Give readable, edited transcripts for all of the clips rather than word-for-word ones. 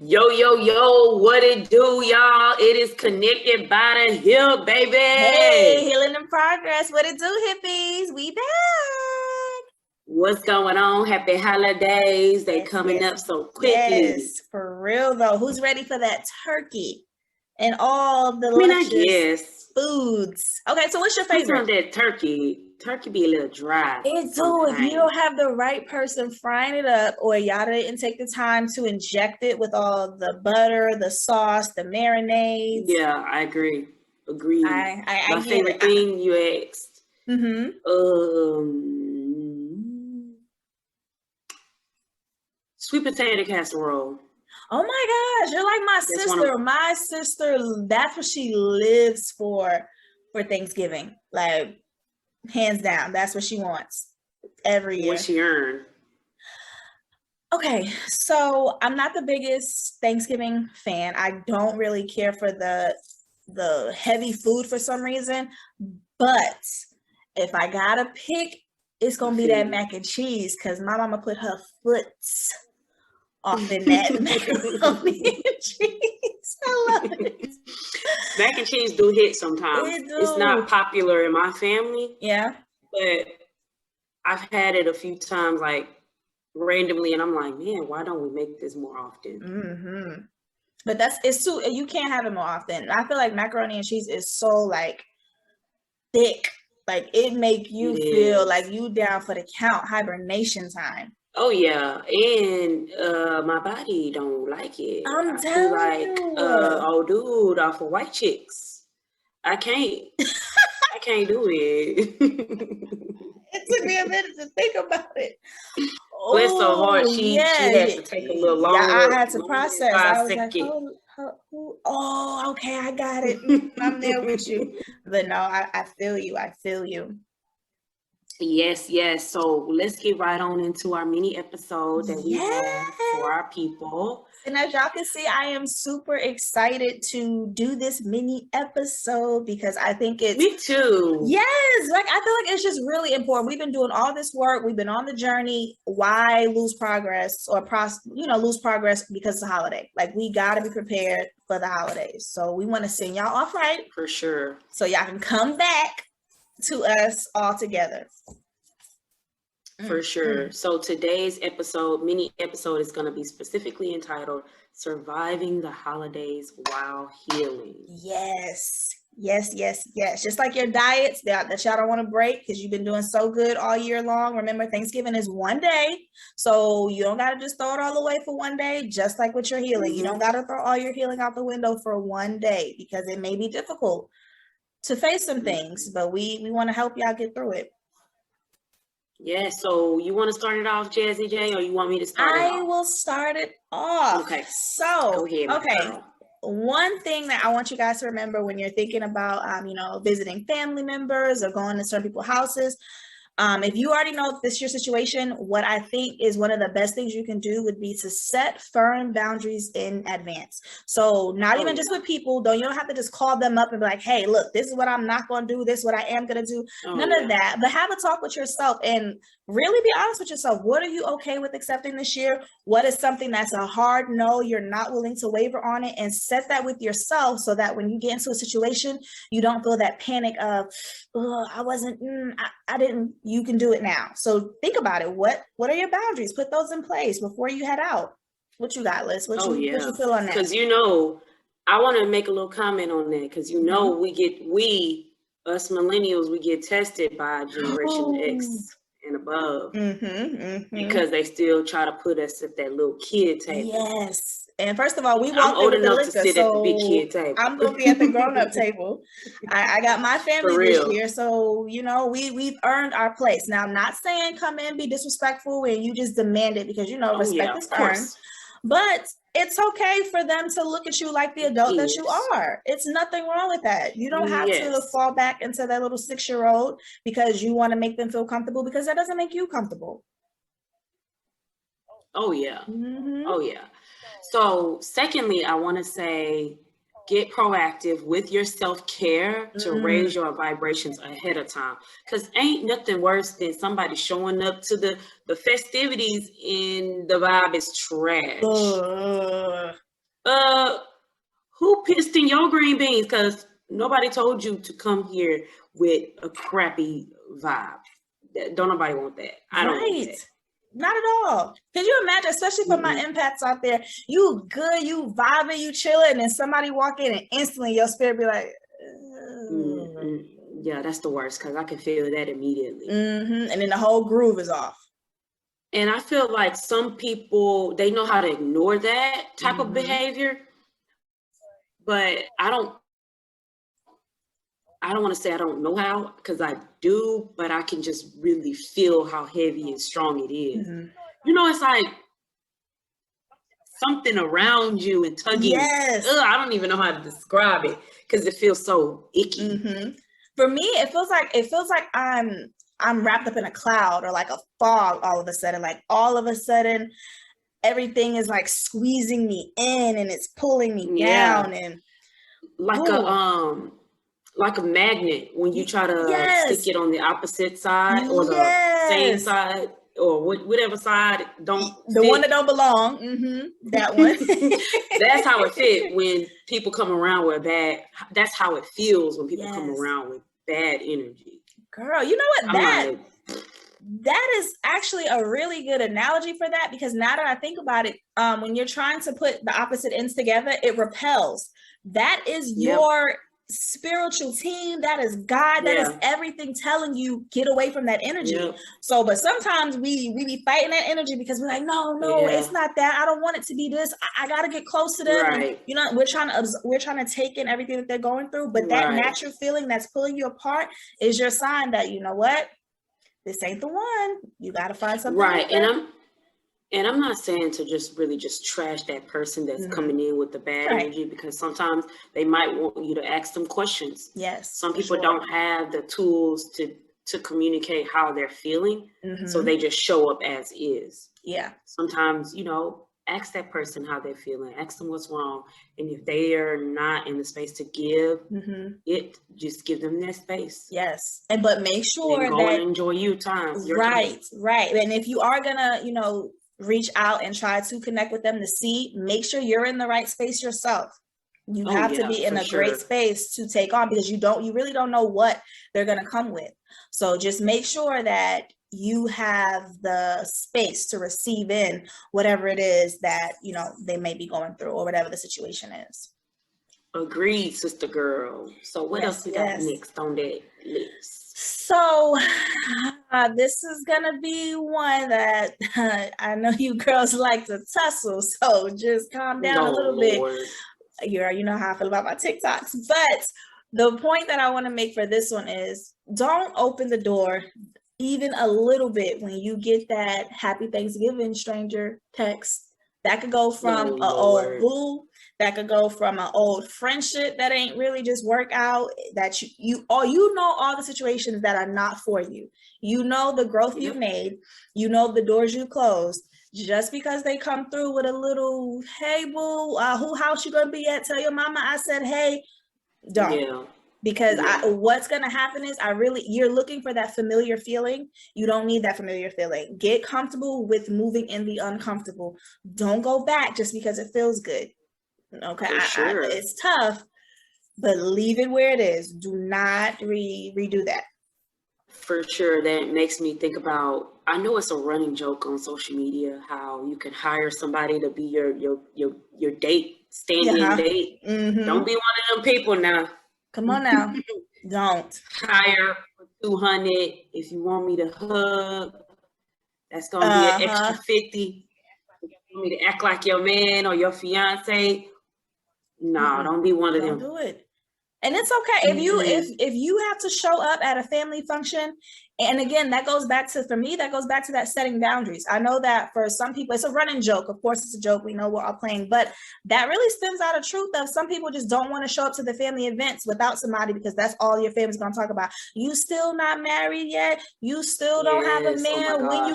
Yo, yo, yo, what it do, y'all? It is connected by the hip, baby. Hey, healing in progress. What it do, hippies? We back. What's going on? Happy holidays. They coming up so quickly. Yes, for real though. Who's ready for that turkey and all the I luscious guess. foods? Okay, so what's your favorite? Sometimes that turkey be a little dry. It do. If you don't have the right person frying it up, or y'all didn't take the time to inject it with all the butter, the sauce, the marinades. Yeah, I agree. Agreed. I My favorite thing you asked. Sweet potato casserole. Oh my gosh, you're like my sister. My sister, that's what she lives for Thanksgiving. Like, hands down, that's what she wants every year. What she earned? Okay, so I'm not the biggest Thanksgiving fan. I don't really care for the heavy food for some reason. But if I gotta pick, it's gonna be that mac and cheese, because my mama put her foot off in that macaroni and cheese. I love it. Mac and cheese do hit sometimes. It's not popular in my family. Yeah. But I've had it a few times, like randomly, and I'm like, man, why don't we make this more often? But it's too, you can't have it more often. I feel like macaroni and cheese is so like thick. Like, it make you feel like you down for the count, hibernation time. Oh yeah, and my body don't like it. I'm telling you. Oh dude, off of white chicks. I can't. I can't do it. It took me a minute to think about it. Bless her heart, she had to take a little longer. Yeah, I had to process. I was like, oh, okay, I got it. I'm there with you. But no, I feel you. I feel you. Yes. So let's get right on into our mini episode that we have for our people. And as y'all can see, I am super excited to do this mini episode because I think it's... Me too. Yes, like I feel like it's just really important. We've been doing all this work. We've been on the journey. Why lose progress or lose progress because it's a holiday? Like, we got to be prepared for the holidays. So we want to send y'all off right. For sure. So y'all can come back to us all together. For sure. So today's mini episode is going to be specifically entitled Surviving the Holidays While Healing. Yes. Just like your diets that y'all don't want to break because you've been doing so good all year long. Remember, Thanksgiving is one day. So you don't got to just throw it all away for one day, just like with your healing. You don't got to throw all your healing out the window for one day because it may be difficult to face some things, but we want to help y'all get through it. Yeah, so you want to start it off, Jazzy J, or you want me to start it off? I will start it off. Okay. So, go ahead, girl. One thing that I want you guys to remember when you're thinking about, visiting family members or going to certain people's houses, if you already know this is your situation, what I think is one of the best things you can do would be to set firm boundaries in advance. So not even just with people, you don't have to just call them up and be like, hey, look, this is what I'm not going to do. This is what I am going to do. None of that. But have a talk with yourself and really be honest with yourself. What are you okay with accepting this year? What is something that's a hard no, you're not willing to waver on it, and set that with yourself so that when you get into a situation, you don't feel that panic of, I didn't. You can do it now. So think about it. What are your boundaries? Put those in place before you head out. What you got, Liz? What you feel on that? Because I want to make a little comment on that because we us millennials, we get tested by Generation X and above because they still try to put us at that little kid table. Yes. And first of all, we I'm walked old in with enough the liquor, to sit at the big kid table. I'm gonna be at the grown-up table. I got my family this year, so we've earned our place. Now, I'm not saying come in, be disrespectful, and you just demand it because respect is earned. But it's okay for them to look at you like the adult that you are. It's nothing wrong with that. You don't have to fall back into that little 6-year-old because you want to make them feel comfortable, because that doesn't make you comfortable. Oh yeah. Oh yeah. So secondly, I want to say, get proactive with your self-care to raise your vibrations ahead of time. Because ain't nothing worse than somebody showing up to the festivities and the vibe is trash. Who pissed in your green beans? Because nobody told you to come here with a crappy vibe. Don't nobody want that. I don't want that. Not at all. Can you imagine, especially for my empaths out there, you good, you vibing, you chilling, and somebody walk in and instantly your spirit be like, yeah, that's the worst because I can feel that immediately. And then the whole groove is off. And I feel like some people, they know how to ignore that type of behavior, but I don't want to say I don't know how, because I do, but I can just really feel how heavy and strong it is. You know, it's like something around you and tugging. Yes. I don't even know how to describe it because it feels so icky. For me, it feels like I'm wrapped up in a cloud or like a fog all of a sudden. Like all of a sudden, everything is like squeezing me in and it's pulling me down, and like a magnet when you try to stick it on the opposite side or the same side or whatever side don't the fit. One that don't belong. That one. That's how it fit when people come around with bad. That's how it feels when people come around with bad energy. Girl, you know what? That is actually a really good analogy for that, because now that I think about it, when you're trying to put the opposite ends together, it repels. That is your spiritual team. That is God. That is everything telling you, get away from that energy. So, but sometimes we be fighting that energy because we're like, no, it's not that. I don't want it to be this. I got to get close to them. And, you know, we're trying to take in everything that they're going through. But that natural feeling that's pulling you apart is your sign that, you know what, this ain't the one. You got to find something. Right. And I'm not saying to just really just trash that person that's coming in with the bad energy, because sometimes they might want you to ask them questions. Yes. Some people don't have the tools to communicate how they're feeling. So they just show up as is. Yeah. Sometimes, you know, ask that person how they're feeling. Ask them what's wrong. And if they are not in the space to give it, just give them that space. Yes. But make sure and go and enjoy your time. Right. And if you are gonna, you know, reach out and try to connect with them to see, make sure you're in the right space yourself. You have to be in a great space to take on, because you really don't know what they're going to come with. So just make sure that you have the space to receive in whatever it is that, you know, they may be going through or whatever the situation is. Agreed, sister girl. So what else we got next on that list? So this is gonna be one that I know you girls like to tussle, so just calm down a little bit. You know how I feel about my TikToks. But the point that I want to make for this one is, don't open the door even a little bit when you get that Happy Thanksgiving stranger text. That could go from an old boo. That could go from an old friendship that ain't really just work out. That you know all the situations that are not for you. You know the growth you've made. You know the doors you closed. Just because they come through with a little, hey boo, who house you gonna be at? Tell your mama I said hey. Don't. Because what's going to happen is you're looking for that familiar feeling. You don't need that familiar feeling. Get comfortable with moving in the uncomfortable. Don't go back just because it feels good. Okay. It's tough, but leave it where it is. Do not redo that. For sure. That makes me think about, I know it's a running joke on social media, how you can hire somebody to be your date, stand-in date. Don't be one of them people now. Come on now. Don't. Hire for $200. If you want me to hug, that's going to be an extra $50. If you want me to act like your man or your fiance, no, don't be one of them. Don't do it. And it's okay if you have to show up at a family function. And again, that goes back to that setting boundaries. I know that for some people, it's a running joke. Of course, it's a joke. We know we're all playing, but that really stems out of truth of some people just don't want to show up to the family events without somebody, because that's all your family's going to talk about. You still not married yet. You still don't have a man. When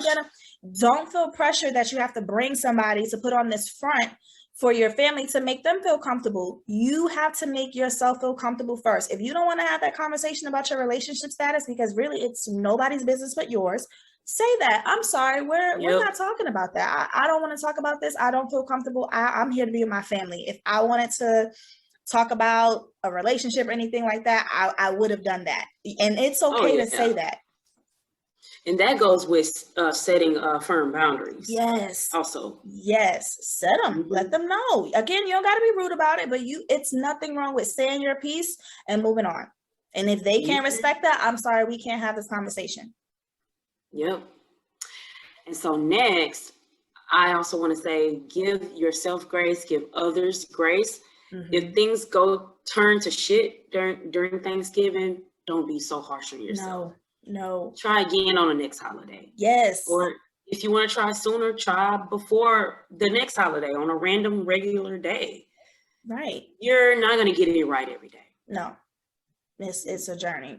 don't feel pressure that you have to bring somebody to put on this front for your family to make them feel comfortable. You have to make yourself feel comfortable first. If you don't want to have that conversation about your relationship status, because really it's nobody's business but yours, say that. I'm sorry, we're Yep. not talking about that. I don't want to talk about this. I don't feel comfortable. I'm here to be with my family. If I wanted to talk about a relationship or anything like that, I would have done that. And it's okay to say that. And that goes with setting firm boundaries. Yes. Also. Yes. Set them. Mm-hmm. Let them know. Again, you don't got to be rude about it, but it's nothing wrong with saying your piece and moving on. And if they can't respect that, I'm sorry, we can't have this conversation. Yep. And so next, I also want to say, give yourself grace, give others grace. Mm-hmm. If things turn to shit during Thanksgiving, don't be so harsh on yourself. No. Try again on the next holiday. Yes. Or if you want to try sooner, try before the next holiday on a random regular day. Right. You're not going to get it right every day. No. It's a journey.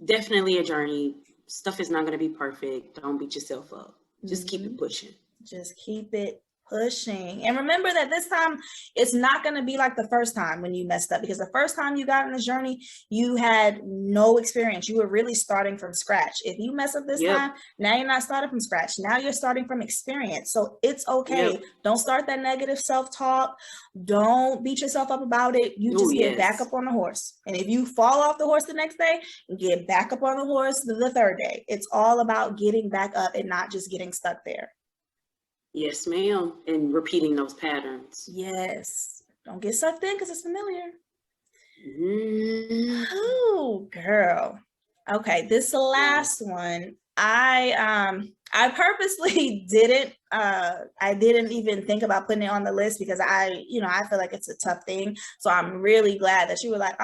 Definitely a journey. Stuff is not going to be perfect. Don't beat yourself up. Just keep it pushing. Just keep it pushing. And remember that this time it's not going to be like the first time when you messed up, because the first time you got on this journey, you had no experience. You were really starting from scratch. If you mess up this time, now you're not starting from scratch. Now you're starting from experience. So it's okay. Yep. Don't start that negative self-talk. Don't beat yourself up about it. You just get back up on the horse. And if you fall off the horse the next day, get back up on the horse the third day. It's all about getting back up and not just getting stuck there. Yes, ma'am. And repeating those patterns. Yes. Don't get sucked in because it's familiar. Mm. Oh, girl. Okay, this last one, I purposely didn't even think about putting it on the list because I feel like it's a tough thing. So I'm really glad that you were like,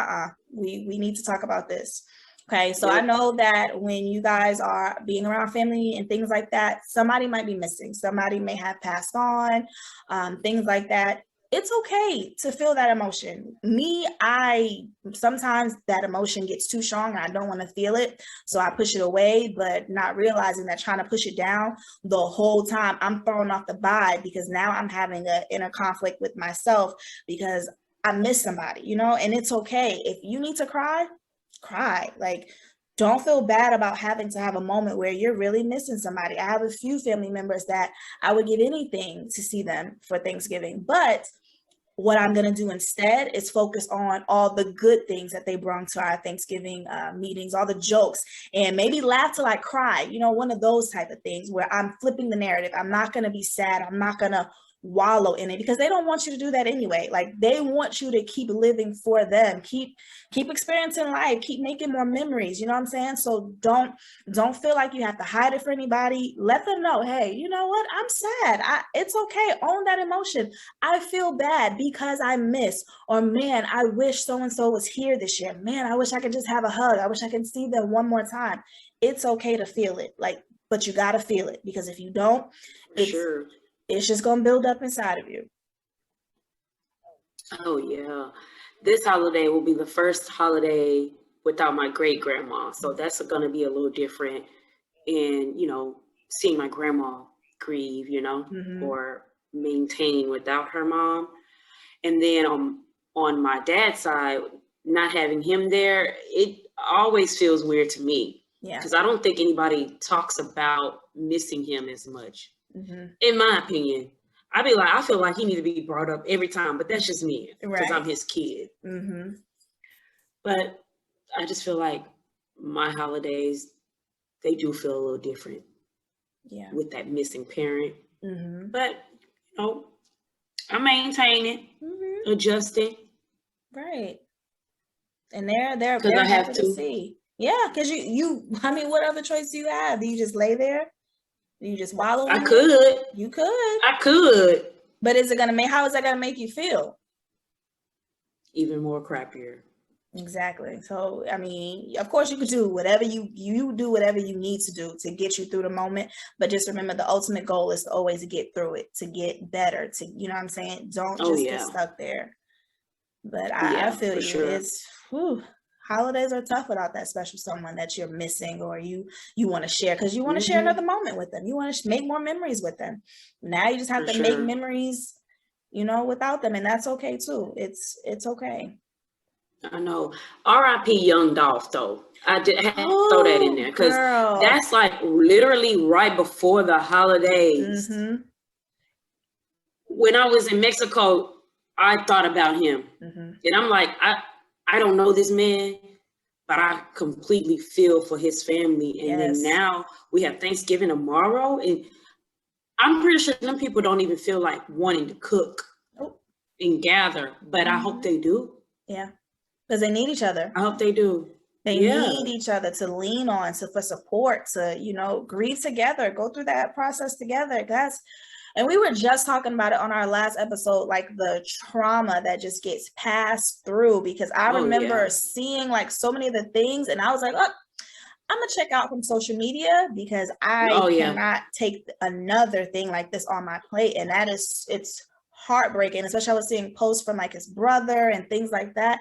we need to talk about this. Okay, so I know that when you guys are being around family and things like that, somebody might be missing. Somebody may have passed on, things like that. It's okay to feel that emotion. Sometimes that emotion gets too strong and I don't want to feel it. So I push it away, but not realizing that trying to push it down the whole time, I'm throwing off the vibe because now I'm having an inner conflict with myself because I miss somebody, and it's okay. If you need to cry. Like, don't feel bad about having to have a moment where you're really missing somebody. I have a few family members that I would give anything to see them for Thanksgiving, but what I'm going to do instead is focus on all the good things that they brought to our Thanksgiving meetings, all the jokes, and maybe laugh till I cry, one of those type of things where I'm flipping the narrative. I'm not going to be sad. I'm not going to wallow in it because they don't want you to do that anyway. Like, they want you to keep living for them, keep experiencing life, keep making more memories. You know what I'm saying? So don't feel like you have to hide it for anybody. Let them know, hey, you know what? I'm sad. It's okay. Own that emotion. I feel bad because I miss, or man, I wish so-and-so was here this year. Man, I wish I could just have a hug. I wish I could see them one more time. It's okay to feel it, but you got to feel it, because if you don't, it's just going to build up inside of you. Oh, yeah. This holiday will be the first holiday without my great grandma. So that's going to be a little different in, seeing my grandma grieve, or maintain without her mom. And then on my dad's side, not having him there, it always feels weird to me. Yeah. Because I don't think anybody talks about missing him as much. Mm-hmm. In my opinion, I feel like he needs to be brought up every time, but that's just me because I'm his kid. Mm-hmm. But I just feel like my holidays, they do feel a little different. Yeah. With that missing parent. Mm-hmm. But, I'm maintaining, adjusting. Right. And they're happy to see. Yeah, because what other choice do you have? Do you just lay there? You just wallow in it? You could. I could. But how is that gonna make you feel? Even more crappier. Exactly. So, of course you could do whatever you do whatever you need to do to get you through the moment. But just remember, the ultimate goal is to always get through it, to get better, to, you know what I'm saying? Don't just get stuck there. But I feel you. Sure. It's, holidays are tough without that special someone that you're missing, or you want to share, because you want to share another moment with them. You want to make more memories with them. Now you just have to make memories, without them, and that's okay too. It's okay. I know. R.I.P. Young Dolph, though. I did have to throw that in there because that's like literally right before the holidays. When I was in Mexico, I thought about him. And I'm like, I don't know this man, but I completely feel for his family. And then now we have Thanksgiving tomorrow. And I'm pretty sure some people don't even feel like wanting to cook and gather, but I hope they do. Yeah. Because they need each other. I hope they do. They need each other to lean on, for support, to, you know, grieve together, go through that process together. And we were just talking about it on our last episode, like the trauma that just gets passed through, because I remember seeing like so many of the things, and I was like, oh, I'm gonna check out from social media because I cannot take another thing like this on my plate. And it's heartbreaking, especially I was seeing posts from like his brother and things like that.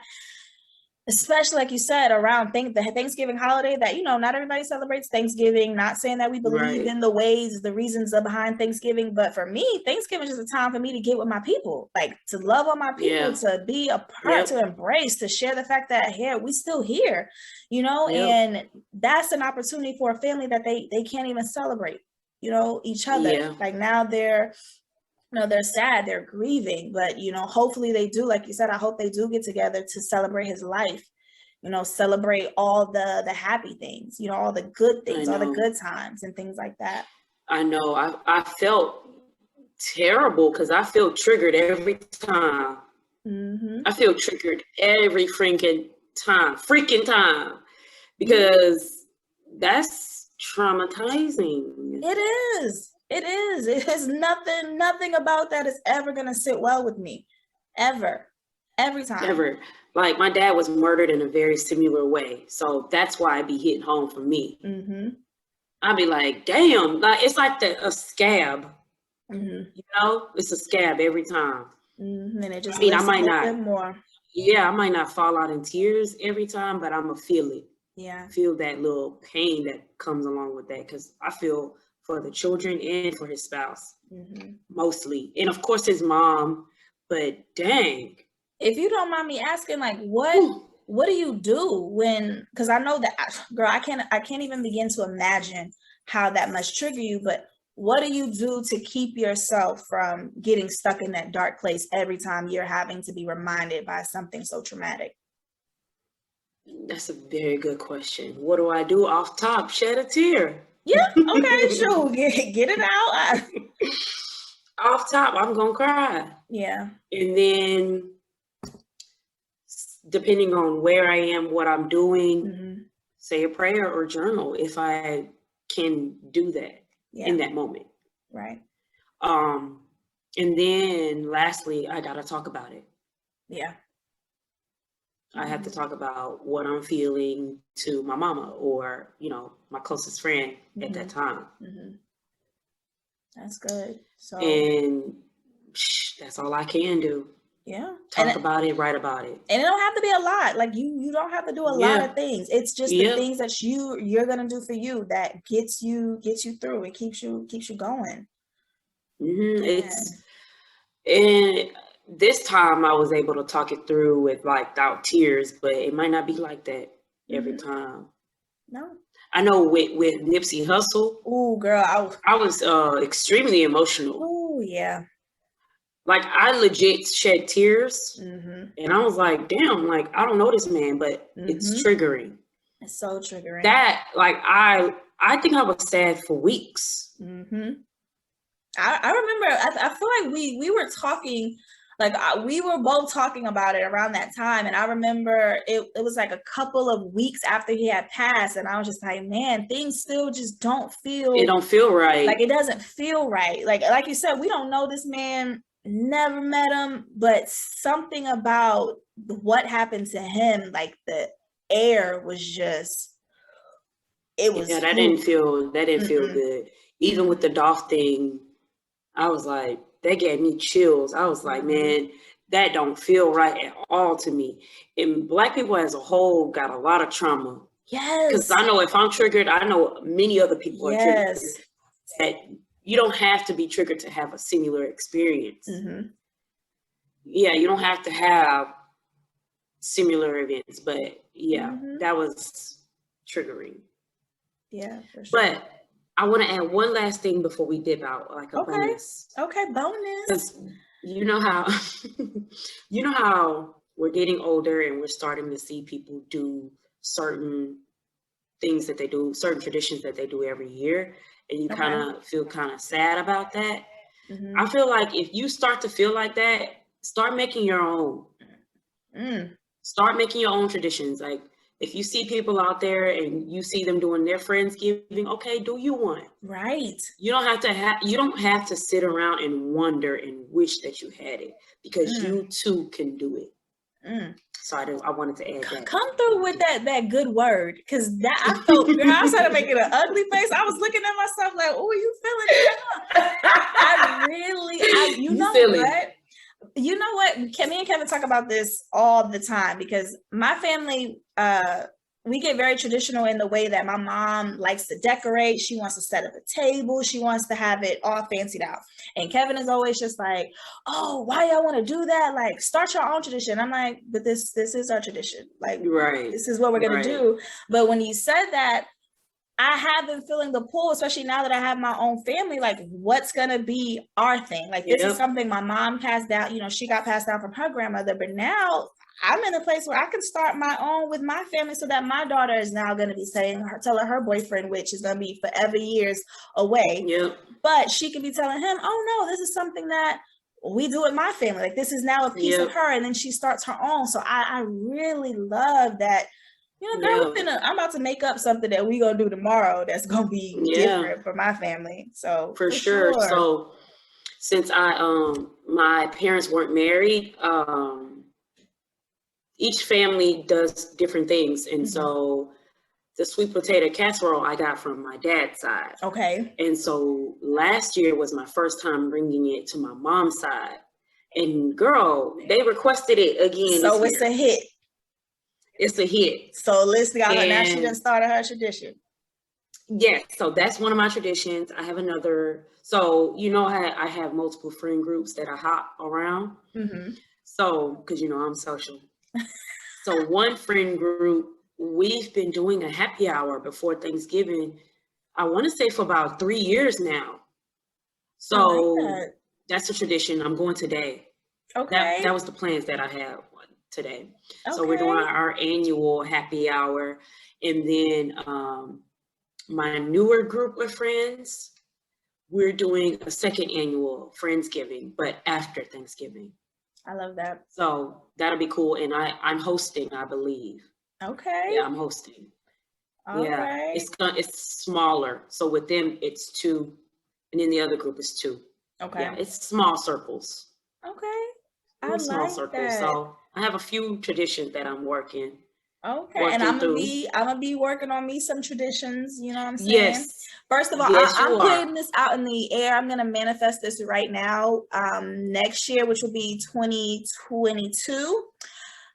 Especially like you said, around the Thanksgiving holiday, that, you know, not everybody celebrates Thanksgiving. Not saying that we believe in the ways, the reasons behind Thanksgiving, but for me, Thanksgiving is just a time for me to get with my people, like to love on my people, to be a part, to embrace, to share the fact that, hey, we still here, you know, and that's an opportunity for a family that they can't even celebrate, you know, each other. Like now they're, you know, they're sad, they're grieving, but, you know, hopefully they do, like you said, I hope they do get together to celebrate his life, you know, celebrate all the happy things, you know, all the good things, all the good times and things like that. I know. I felt terrible because I feel triggered every time. I feel triggered every freaking time because that's traumatizing. It is. It is. It is nothing about that is ever going to sit well with me. Ever. Every time. Ever. Like my dad was murdered in a very similar way. So that's why it be hitting home for me. I'd be like, damn, like it's like a scab. You know, it's a scab every time. And it just I might not more. Yeah, I might not fall out in tears every time, but I'm gonna feel it. Yeah. Feel that little pain that comes along with that, because I feel for the children and for his spouse mostly, and of course his mom. But dang, if you don't mind me asking, like what do you do when, because I know that, girl, I can't even begin to imagine how that must trigger you, but what do you do to keep yourself from getting stuck in that dark place every time you're having to be reminded by something so traumatic? That's a very good question. What do I do? Off top, shed a tear. Yeah, okay, sure. Get it out. Off top, I'm gonna cry. Yeah. And then depending on where I am, what I'm doing, say a prayer or journal if I can do that in that moment. Right. And then lastly, I gotta talk about it. Yeah. I have to talk about what I'm feeling to my mama or, you know, my closest friend at that time. That's good. So, and that's all I can do. Yeah. Talk about it, write about it. And it don't have to be a lot. Like you don't have to do a lot of things. It's just the things that you're gonna do for you that gets you through. It keeps you going. And this time I was able to talk it through without tears, but it might not be like that every time. No. I know with Nipsey Hussle. Oh, girl, I was extremely emotional. Oh, yeah. Like I legit shed tears, and I was like, "Damn!" Like I don't know this man, but it's triggering. It's so triggering. That I think I was sad for weeks. I remember. I feel like we were talking. Like we were both talking about it around that time. And I remember it was like a couple of weeks after he had passed. And I was just like, man, things still just don't feel. It don't feel right. Like it doesn't feel right. Like you said, we don't know this man, never met him, but something about what happened to him, like the air was just, it was. Yeah, that didn't feel good. Even with the Dolph thing, I was like, that gave me chills. I was like, man, that don't feel right at all to me. And Black people as a whole got a lot of trauma. Yes. Because I know if I'm triggered, I know many other people are triggered. That you don't have to be triggered to have a similar experience. Yeah, you don't have to have similar events. But yeah, that was triggering. Yeah, for sure. But I want to add one last thing before we dip out, like a bonus. Okay, bonus. You know how we're getting older and we're starting to see people do certain things that they do, certain traditions that they do every year, and you kind of feel kind of sad about that. I feel like if you start to feel like that, start making your own. Start making your own traditions. Like if you see people out there and you see them doing their Friendsgiving, okay, do you one? Right. You don't have to sit around and wonder and wish that you had it, because you too can do it. So I wanted to add that. Come through with that good word, because that I felt, girl, I was trying to make it an ugly face. I was looking at myself like, oh, you feeling it? You know what? You know what? Me and Kevin talk about this all the time, because my family, we get very traditional in the way that my mom likes to decorate. She wants to set up a table. She wants to have it all fancied out. And Kevin is always just like, oh, why y'all want to do that? Like, start your own tradition. I'm like, but this is our tradition. Like, this is what we're going to do. But when he said that, I have been feeling the pull, especially now that I have my own family, like what's going to be our thing? Like this is something my mom passed down, she got passed down from her grandmother, but now I'm in a place where I can start my own with my family, so that my daughter is now going to be telling her boyfriend, which is going to be forever years away. But she can be telling him, oh no, this is something that we do with my family. Like this is now a piece of her. And then she starts her own. So I really love that. Girl, I'm about to make up something that we're going to do tomorrow that's going to be different for my family. So for sure. So since my parents weren't married, each family does different things. And so the sweet potato casserole I got from my dad's side. Okay. And so last year was my first time bringing it to my mom's side. And girl, they requested it again. So it's a hit. It's a hit. So let's go. Now she done started her tradition. Yes. So that's one of my traditions. I have another. So, I have multiple friend groups that I hop around. So, because, I'm social. So one friend group, we've been doing a happy hour before Thanksgiving, I want to say for about 3 years now. So that's a tradition. I'm going today. Okay. That was the plans that I had today. Okay. So we're doing our annual happy hour. And then my newer group of friends, we're doing a second annual Friendsgiving, but after Thanksgiving. I love that. So that'll be cool. And I'm hosting, I believe. Okay. Yeah, I'm hosting. All right. It's smaller. So with them, it's 2. And then the other group is 2. Okay. Yeah, it's small circles. Okay. Small circles. So I have a few traditions that I'm working. Okay, and I'm gonna be working on me some traditions. You know what I'm saying? Yes. First of all, I'm putting this out in the air. I'm gonna manifest this right now. Next year, which will be 2022,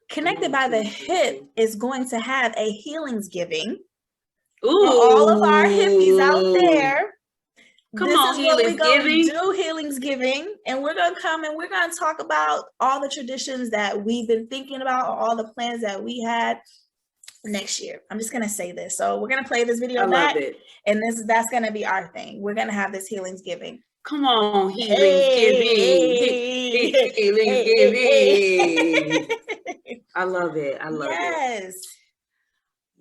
Connected by the Hip is going to have a Healingsgiving. Ooh. All of our hippies out there. This is what we're going to do, Healingsgiving, and we're going to come and we're going to talk about all the traditions that we've been thinking about, or all the plans that we had next year. I'm just going to say this. So we're going to play this video back, and that's going to be our thing. We're going to have this Healingsgiving. Come on, Healingsgiving. Healingsgiving. I love it. I love it. Yes.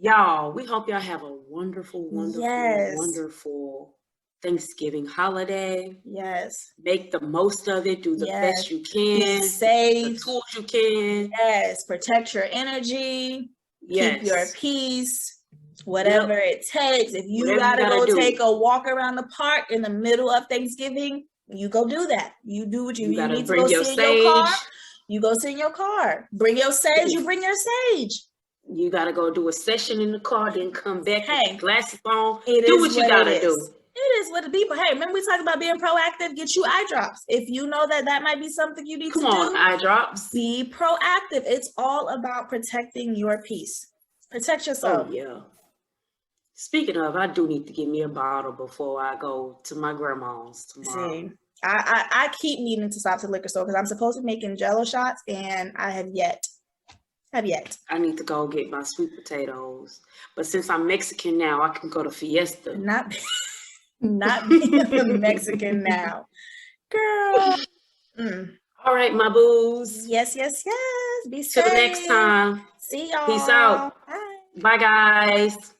Y'all, we hope y'all have a wonderful, wonderful Thanksgiving holiday. Yes. Make the most of it. Do the best you can. Be safe. The tools you can. Yes. Protect your energy. Keep your peace. Whatever it takes. If you gotta go take a walk around the park in the middle of Thanksgiving, you go do that. You do what you need to go sit in your car. You go sit in your car. Bring your sage. You bring your sage. You gotta go do a session in the car, then come back. Hey, glasses on. Do what you gotta do. It is what it be. But hey, remember we talked about being proactive? Get you eye drops. If you know that might be something you need to do. Come on, eye drops. Be proactive. It's all about protecting your peace. Protect yourself. Oh, yeah. Speaking of, I do need to get me a bottle before I go to my grandma's tomorrow. See, I keep needing to stop to the liquor store because I'm supposed to be making Jello shots, and I have yet. Have yet. I need to go get my sweet potatoes. But since I'm Mexican now, I can go to Fiesta. Not being Mexican now. Girl. All right, my boos. Yes. Be safe. Till next time. See y'all. Peace out. Bye. Bye, guys.